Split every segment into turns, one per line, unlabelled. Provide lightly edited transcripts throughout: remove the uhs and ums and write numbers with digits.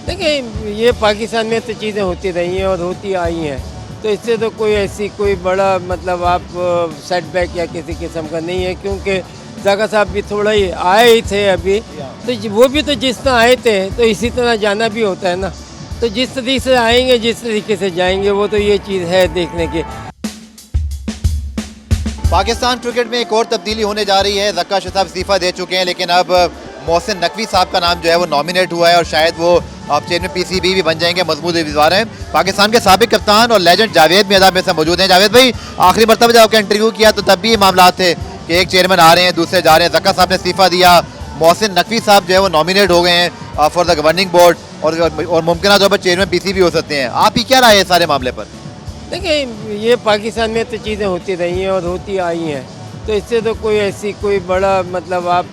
देखिए ये पाकिस्तान में तो चीज़ें होती रही हैं और होती आई हैं, तो इससे तो कोई ऐसी कोई बड़ा मतलब आप सेटबैक या किसी किस्म का नहीं है, क्योंकि ज़ाका साहब भी थोड़ा ही आए ही थे अभी, तो वो भी तो जिस तरह आए थे तो इसी तरह जाना भी होता है ना, तो जिस तरीके से आएंगे जिस तरीके से जाएंगे वो तो ये चीज़ है देखने की।
पाकिस्तान क्रिकेट में एक और तब्दीली होने जा रही है। ज़क्का साहब इस्तीफ़ा दे चुके हैं, लेकिन अब मोहसिन नकवी साहब का नाम जो है वो नॉमिनेट हुआ है और शायद वो अब चेयरमैन पीसीबी भी बन जाएंगे। मजबूत उम्मीदवार हैं। पाकिस्तान के साबिक कप्तान और लेजेंड जावेद मैदान में से मौजूद हैं। जावेद भाई, आखिरी मरतबा जब आपका इंटरव्यू किया तो तब भी ये मामला थे कि एक चेयरमैन आ रहे हैं, दूसरे जा रहे हैं। ज़क्का साहब ने इस्तीफ़ा दिया, मोहसिन नकवी साहब जो है वो नॉमिनेट हो गए हैं फॉर द गवर्निंग बोर्ड और मुमकिन तौर पर चेयरमैन पीसीबी हो सकते हैं। आपकी क्या राय है सारे मामले पर?
देखिए ये पाकिस्तान में तो चीज़ें होती रही हैं और होती आई हैं, तो इससे तो कोई ऐसी कोई बड़ा मतलब आप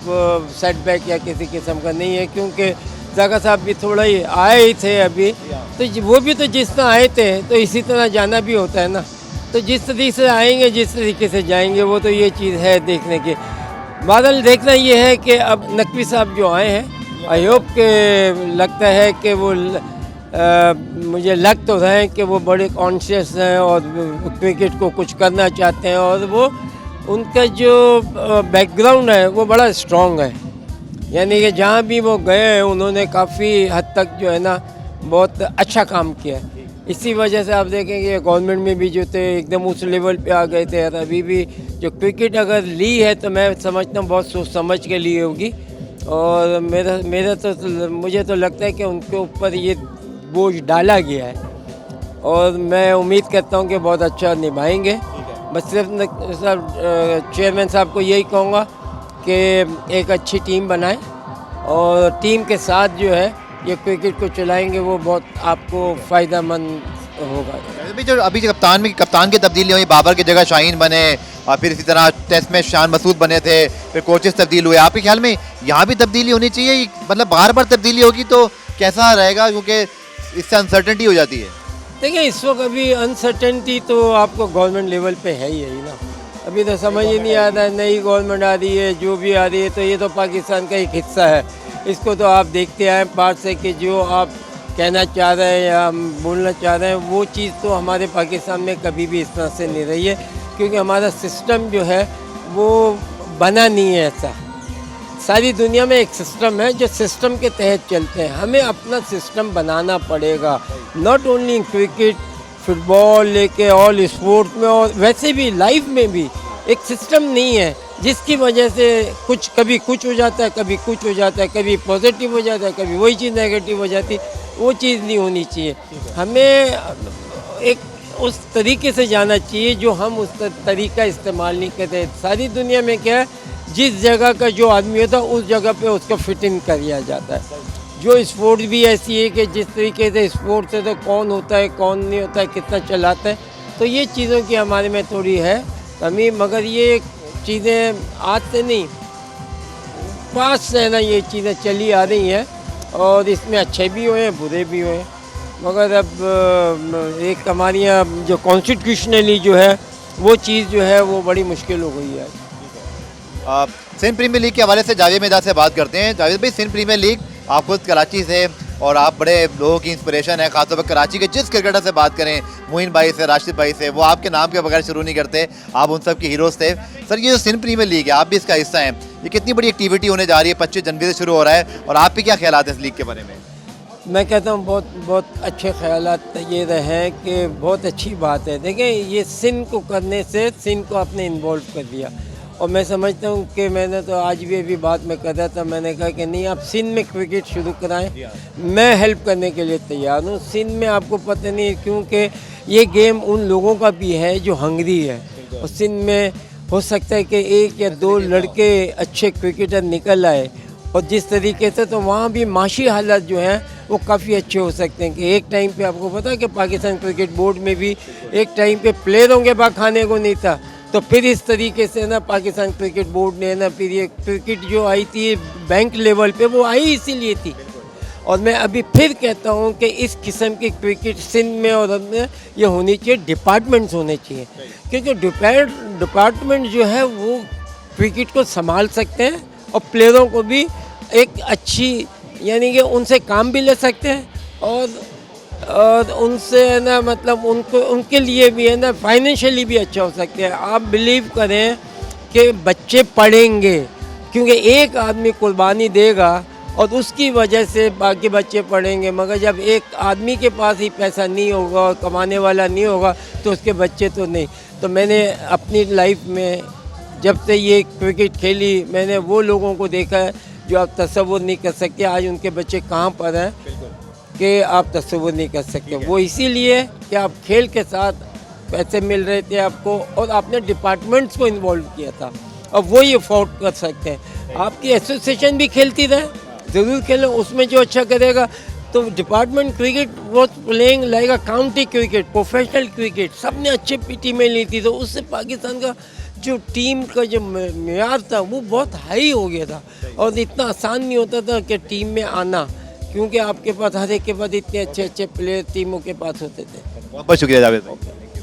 सेटबैक या किसी किस्म का नहीं है, क्योंकि ज़ाका साहब भी थोड़ा ही आए ही थे अभी, तो वो भी तो जिस तरह आए थे तो इसी तरह जाना भी होता है ना, तो जिस तरीके से आएंगे जिस तरीके से जाएंगे वो तो ये चीज़ है देखने की। बादल देखना ये है कि अब नकवी साहब जो आए हैं, आई होप के लगता है कि वो मुझे लग तो रहे हैं कि वो बड़े कॉन्शियस हैं और क्रिकेट को कुछ करना चाहते हैं, और वो उनका जो बैकग्राउंड है वो बड़ा स्ट्रॉन्ग है, यानी कि जहाँ भी वो गए हैं उन्होंने काफ़ी हद तक जो है ना बहुत अच्छा काम किया है। इसी वजह से आप देखेंगे गवर्नमेंट में भी जो थे एकदम उस लेवल पे आ गए थे, और अभी भी जो क्रिकेट अगर ली है तो मैं समझता हूँ बहुत सोच समझ के ली होगी, और मेरा तो मुझे तो लगता है कि उनके ऊपर ये बोझ डाला गया है, और मैं उम्मीद करता हूँ कि बहुत अच्छा निभाएंगे। बस सिर्फ चेयरमैन साहब को यही कहूँगा कि एक अच्छी टीम बनाएं और टीम के साथ जो है ये क्रिकेट को चलाएंगे, वो बहुत आपको फ़ायदेमंद होगा।
अभी जो कप्तान की तब्दीली हुई, बाबर की जगह शाहीन बने और फिर इसी तरह टेस्ट में शान मसूद बने थे, फिर कोचेस तब्दील हुए। आपके ख्याल में यहाँ भी तब्दीली होनी चाहिए? मतलब बार बार तब्दीली होगी तो कैसा रहेगा, क्योंकि इससे अनसर्टेनिटी हो जाती है।
देखिए इस वक्त अभी अनसर्टेनिटी तो आपको गवर्नमेंट लेवल पे है ही ना, अभी तो समझ ही नहीं आता है, नई गवर्नमेंट आ रही है, जो भी आ रही है, तो ये तो पाकिस्तान का एक हिस्सा है। इसको तो आप देखते आए पार से कि जो आप कहना चाह रहे हैं या बोलना चाह रहे हैं वो चीज़ तो हमारे पाकिस्तान में कभी भी इस तरह से नहीं रही है, क्योंकि हमारा सिस्टम जो है वो बना नहीं है ऐसा। सारी दुनिया में एक सिस्टम है जो सिस्टम के तहत चलते हैं, हमें अपना सिस्टम बनाना पड़ेगा, not only in cricket, football लेके ऑल स्पोर्ट्स में, और वैसे भी लाइफ में भी एक सिस्टम नहीं है, जिसकी वजह से कुछ कभी कुछ हो जाता है, कभी कुछ हो जाता है, कभी पॉजिटिव हो जाता है, कभी वही चीज़ नेगेटिव हो जाती है। वो चीज़ नहीं होनी चाहिए। हमें एक उस तरीके से जाना चाहिए जो हम उस तरीका इस्तेमाल नहीं करते। सारी दुनिया में क्या है, जिस जगह का जो आदमी होता है उस जगह पे उसका फिट इन कर दिया जाता है। जो स्पोर्ट भी ऐसी है कि जिस तरीके से स्पोर्ट से तो कौन होता है कौन नहीं होता है, कितना चलाता है, तो ये चीज़ों की हमारे में थोड़ी है कमी, मगर ये चीज़ें आज से नहीं, पास से ना ये चीज़ें चली आ रही हैं, और इसमें अच्छे भी हुए हैं बुरे भी हुए हैं, मगर अब एक हमारी यहाँ जो कॉन्स्टिट्यूशनली जो है वो चीज़ जो है वो बड़ी मुश्किल हो गई है।
सिंध प्रीमियर लीग के हवाले से जावेद मैदान से बात करते हैं। जावेद भाई, सिंध प्रीमियर लीग, आप खुद कराची से और आप बड़े लोगों की इंस्पिरेशन है, खासतौर पर कराची के जिस क्रिकेटर से बात करें, मोइन भाई से, राशिद भाई से, वो आपके नाम के बगैर शुरू नहीं करते, आप उन सब के हीरोज़ थे। सर, ये जो सिंध प्रीमियर लीग है, आप भी इसका हिस्सा हैं, ये कितनी बड़ी एक्टिविटी होने जा रही है? 25 जनवरी से शुरू हो रहा है, और आपके क्या ख्याल है इस लीग के बारे में?
मैं कहता हूँ बहुत अच्छे ख्यालात ये रहे हैं कि बहुत अच्छी बात है। देखें, ये सिंध को करने से सिंध को आपने इन्वॉल्व कर दिया, और मैं समझता हूँ कि मैंने तो आज भी अभी बात में कर रहा था, मैंने कहा कि नहीं, आप सिंध में क्रिकेट शुरू कराएं, मैं हेल्प करने के लिए तैयार हूँ। सिंध में आपको पता नहीं, क्योंकि ये गेम उन लोगों का भी है जो हंगरी है, और सिंध में हो सकता है कि 1 या 2 लड़के अच्छे क्रिकेटर निकल आए, और जिस तरीके से तो वहाँ भी माशी हालात जो हैं वो काफ़ी अच्छे हो सकते हैं। कि एक टाइम पे आपको पता है कि पाकिस्तान क्रिकेट बोर्ड में भी एक टाइम पे प्लेयरों के पास खाने को नहीं था, तो फिर इस तरीके से ना पाकिस्तान क्रिकेट बोर्ड ने ना फिर ये क्रिकेट जो आई थी बैंक लेवल पे, वो आई इसीलिए थी। और मैं अभी फिर कहता हूँ कि इस किस्म की क्रिकेट सिंध में और में ये होनी चाहिए, डिपार्टमेंट्स होने चाहिए, क्योंकि डिपार्टमेंट जो है वो क्रिकेट को संभाल सकते हैं और प्लेयरों को भी एक अच्छी, यानी कि उनसे काम भी ले सकते हैं और उनसे है ना मतलब उनको उनके लिए भी है ना फाइनेंशियली भी अच्छा हो सकते हैं। आप बिलीव करें कि बच्चे पढ़ेंगे क्योंकि एक आदमी कुर्बानी देगा और उसकी वजह से बाकी बच्चे पढ़ेंगे। मगर जब एक आदमी के पास ही पैसा नहीं होगा और कमाने वाला नहीं होगा तो उसके बच्चे तो नहीं। तो मैंने अपनी लाइफ में जब से ये क्रिकेट खेली मैंने वो लोगों को देखा है जो आप तसव्वुर नहीं कर सकते आज उनके बच्चे कहाँ पर हैं कि आप तसव्वुर नहीं कर सकते। वो इसीलिए कि आप खेल के साथ पैसे मिल रहे थे आपको और आपने डिपार्टमेंट्स को इन्वॉल्व किया था और वो ये अफोर्ड कर सकते हैं। आपकी एसोसिएशन भी खेलती रहे, ज़रूर खेलो, उसमें जो अच्छा करेगा। तो department cricket was playing like a county cricket, professional cricket, सब ने अच्छे टीमें ली थी। तो उससे पाकिस्तान का जो टीम का जो मेयार था वो बहुत हाई हो गया था और इतना आसान नहीं होता था कि टीम में आना, क्योंकि आपके पास हर एक के पास इतने अच्छे अच्छे प्लेयर टीमों के पास होते थे।
बहुत बहुत शुक्रिया जावेद भाई।